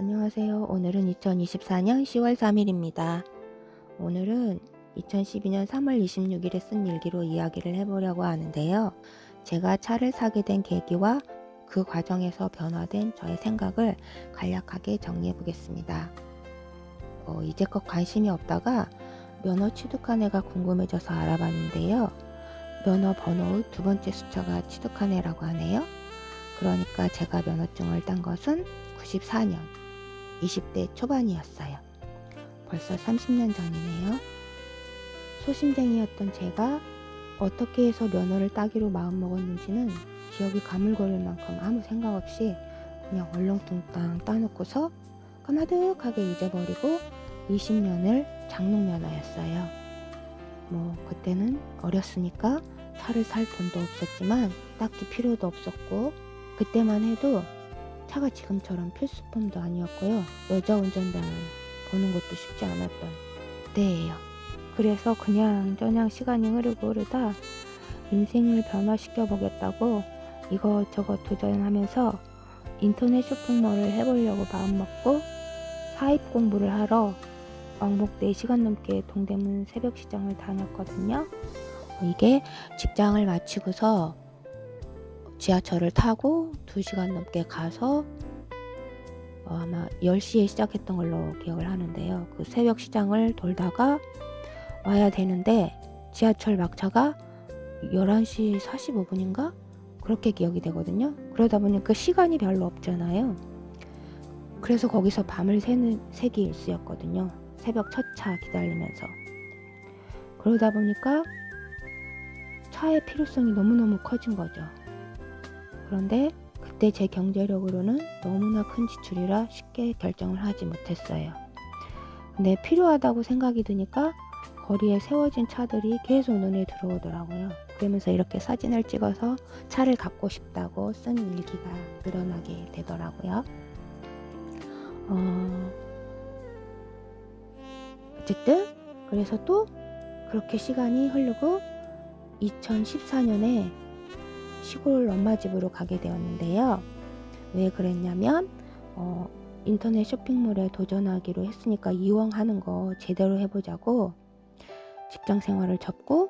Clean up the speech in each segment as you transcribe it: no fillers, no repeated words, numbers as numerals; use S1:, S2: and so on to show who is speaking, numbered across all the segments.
S1: 안녕하세요. 오늘은 2024년 10월 3일입니다. 오늘은 2012년 3월 26일에 쓴 일기로 이야기를 해보려고 하는데요. 제가 차를 사게 된 계기와 그 과정에서 변화된 저의 생각을 간략하게 정리해 보겠습니다. 이제껏 관심이 없다가 면허 취득한 애가 궁금해져서 알아봤는데요. 면허 번호의 두 번째 숫자가 취득한 애라고 하네요. 그러니까 제가 면허증을 딴 것은 94년 20대 초반이었어요. 벌써 30년 전이네요. 소심쟁이였던 제가 어떻게 해서 면허를 따기로 마음먹었는지는 기억이 가물거릴 만큼 아무 생각 없이 그냥 얼렁뚱땅 따놓고서 까마득하게 잊어버리고 20년을 장롱면허였어요. 그때는 어렸으니까 차를 살 돈도 없었지만 딱히 필요도 없었고, 그때만 해도 차가 지금처럼 필수품도 아니었고요. 여자 운전자는 보는 것도 쉽지 않았던 때예요. 그래서 그냥저냥 시간이 흐르다 인생을 변화시켜 보겠다고 이것저것 도전하면서 인터넷 쇼핑몰을 해보려고 마음먹고 사입 공부를 하러 왕복 4시간 넘게 동대문 새벽시장을 다녔거든요. 이게 직장을 마치고서 지하철을 타고 2시간 넘게 가서 아마 10시에 시작했던 걸로 기억을 하는데요. 그 새벽 시장을 돌다가 와야 되는데 지하철 막차가 11시 45분인가? 그렇게 기억이 되거든요. 그러다 보니까 시간이 별로 없잖아요. 그래서 거기서 밤을 새기 일쑤였거든요. 새벽 첫 차 기다리면서. 그러다 보니까 차의 필요성이 너무너무 커진 거죠. 그런데 그때 제 경제력으로는 너무나 큰 지출이라 쉽게 결정을 하지 못했어요. 근데 필요하다고 생각이 드니까 거리에 세워진 차들이 계속 눈에 들어오더라고요. 그러면서 이렇게 사진을 찍어서 차를 갖고 싶다고 쓴 일기가 늘어나게 되더라고요. 어쨌든 그래서 또 그렇게 시간이 흐르고 2014년에 시골 엄마 집으로 가게 되었는데요. 왜 그랬냐면 인터넷 쇼핑몰에 도전하기로 했으니까 이왕 하는 거 제대로 해보자고 직장 생활을 접고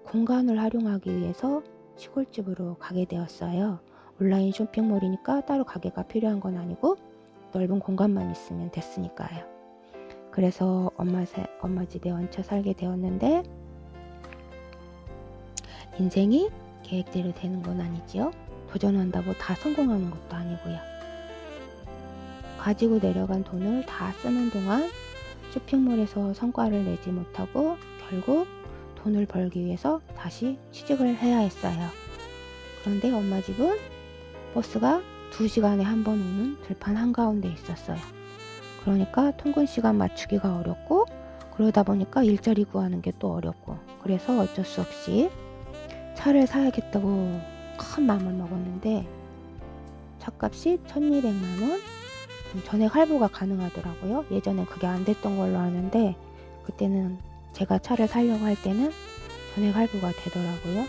S1: 공간을 활용하기 위해서 시골집으로 가게 되었어요. 온라인 쇼핑몰이니까 따로 가게가 필요한 건 아니고 넓은 공간만 있으면 됐으니까요. 그래서 엄마 집에 얹혀 살게 되었는데, 인생이 계획대로 되는 건 아니지요. 도전한다고 다 성공하는 것도 아니고요. 가지고 내려간 돈을 다 쓰는 동안 쇼핑몰에서 성과를 내지 못하고 결국 돈을 벌기 위해서 다시 취직을 해야 했어요. 그런데 엄마 집은 버스가 2시간에 한 번 오는 들판 한가운데 있었어요. 그러니까 통근 시간 맞추기가 어렵고, 그러다 보니까 일자리 구하는 게 또 어렵고, 그래서 어쩔 수 없이 차를 사야겠다고 큰 마음을 먹었는데 차값이 1200만원, 전액 할부가 가능하더라고요. 예전엔 그게 안 됐던 걸로 아는데 그때는 제가 차를 사려고 할 때는 전액 할부가 되더라고요.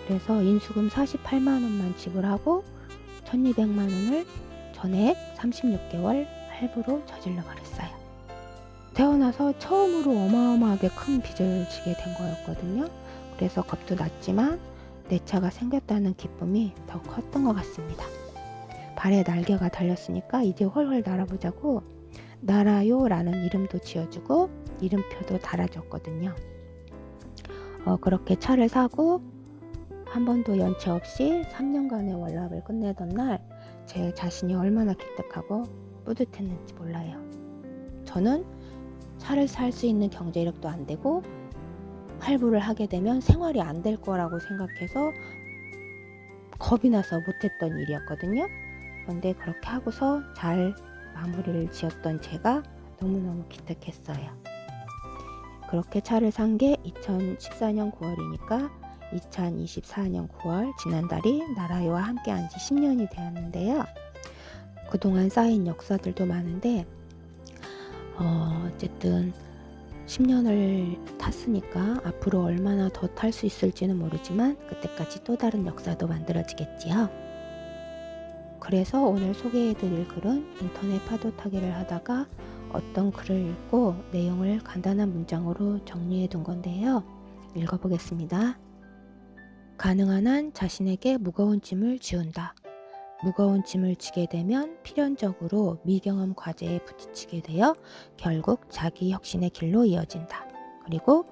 S1: 그래서 인수금 48만원만 지불하고 1200만원을 전액 36개월 할부로 저질러 버렸어요. 태어나서 처음으로 어마어마하게 큰 빚을 지게 된 거였거든요. 그래서 겁도 났지만 내 차가 생겼다는 기쁨이 더 컸던 것 같습니다. 발에 날개가 달렸으니까 이제 훨훨 날아보자고 날아요 라는 이름도 지어주고 이름표도 달아줬거든요. 그렇게 차를 사고 한 번도 연체 없이 3년간의 월납을 끝내던 날 제 자신이 얼마나 기특하고 뿌듯했는지 몰라요. 저는 차를 살 수 있는 경제력도 안 되고 할부를 하게 되면 생활이 안 될 거라고 생각해서 겁이 나서 못했던 일이었거든요. 그런데 그렇게 하고서 잘 마무리를 지었던 제가 너무너무 기특했어요. 그렇게 차를 산 게 2014년 9월이니까 2024년 9월 지난달이 나라요와 함께 한 지 10년이 되었는데요. 그동안 쌓인 역사들도 많은데 어쨌든 10년을 탔으니까 앞으로 얼마나 더 탈 수 있을지는 모르지만 그때까지 또 다른 역사도 만들어지겠지요. 그래서 오늘 소개해드릴 글은 인터넷 파도 타기를 하다가 어떤 글을 읽고 내용을 간단한 문장으로 정리해 둔 건데요. 읽어보겠습니다. 가능한 한 자신에게 무거운 짐을 지운다. 무거운 짐을 지게 되면 필연적으로 미경험 과제에 부딪히게 되어 결국 자기 혁신의 길로 이어진다. 그리고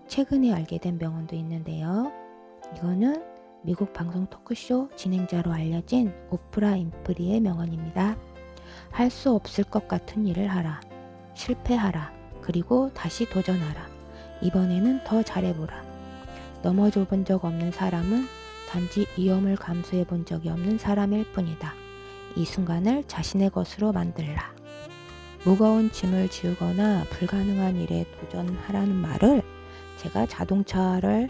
S1: 최근에 알게 된 명언도 있는데요. 이거는 미국 방송 토크쇼 진행자로 알려진 오프라 윈프리의 명언입니다. 할 수 없을 것 같은 일을 하라. 실패하라. 그리고 다시 도전하라. 이번에는 더 잘해보라. 넘어져 본 적 없는 사람은 단지 위험을 감수해 본 적이 없는 사람일 뿐이다. 이 순간을 자신의 것으로 만들라. 무거운 짐을 지우거나 불가능한 일에 도전하라는 말을 제가 자동차를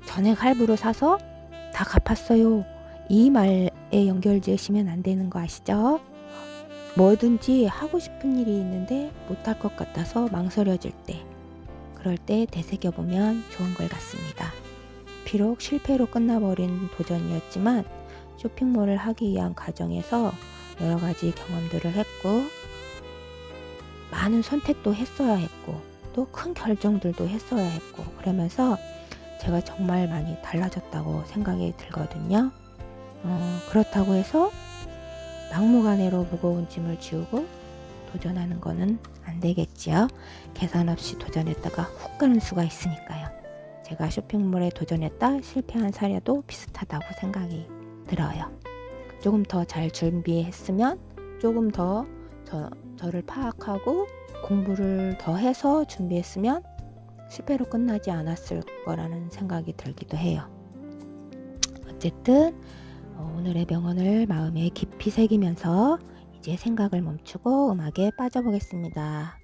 S1: 전액 할부로 사서 다 갚았어요. 이 말에 연결 지으시면 안 되는 거 아시죠? 뭐든지 하고 싶은 일이 있는데 못할 것 같아서 망설여질 때, 그럴 때 되새겨보면 좋은 것 같습니다. 비록 실패로 끝나버린 도전이었지만 쇼핑몰을 하기 위한 과정에서 여러 가지 경험들을 했고 많은 선택도 했어야 했고 또 큰 결정들도 했어야 했고 그러면서 제가 정말 많이 달라졌다고 생각이 들거든요. 그렇다고 해서 막무가내로 무거운 짐을 지우고 도전하는 거는 안 되겠지요. 계산 없이 도전했다가 훅 가는 수가 있으니까요. 제가 쇼핑몰에 도전했다 실패한 사례도 비슷하다고 생각이 들어요. 조금 더 잘 준비했으면 조금 더 저를 파악하고 공부를 더 해서 준비했으면 실패로 끝나지 않았을 거라는 생각이 들기도 해요. 어쨌든 오늘의 명언을 마음에 깊이 새기면서 이제 생각을 멈추고 음악에 빠져보겠습니다.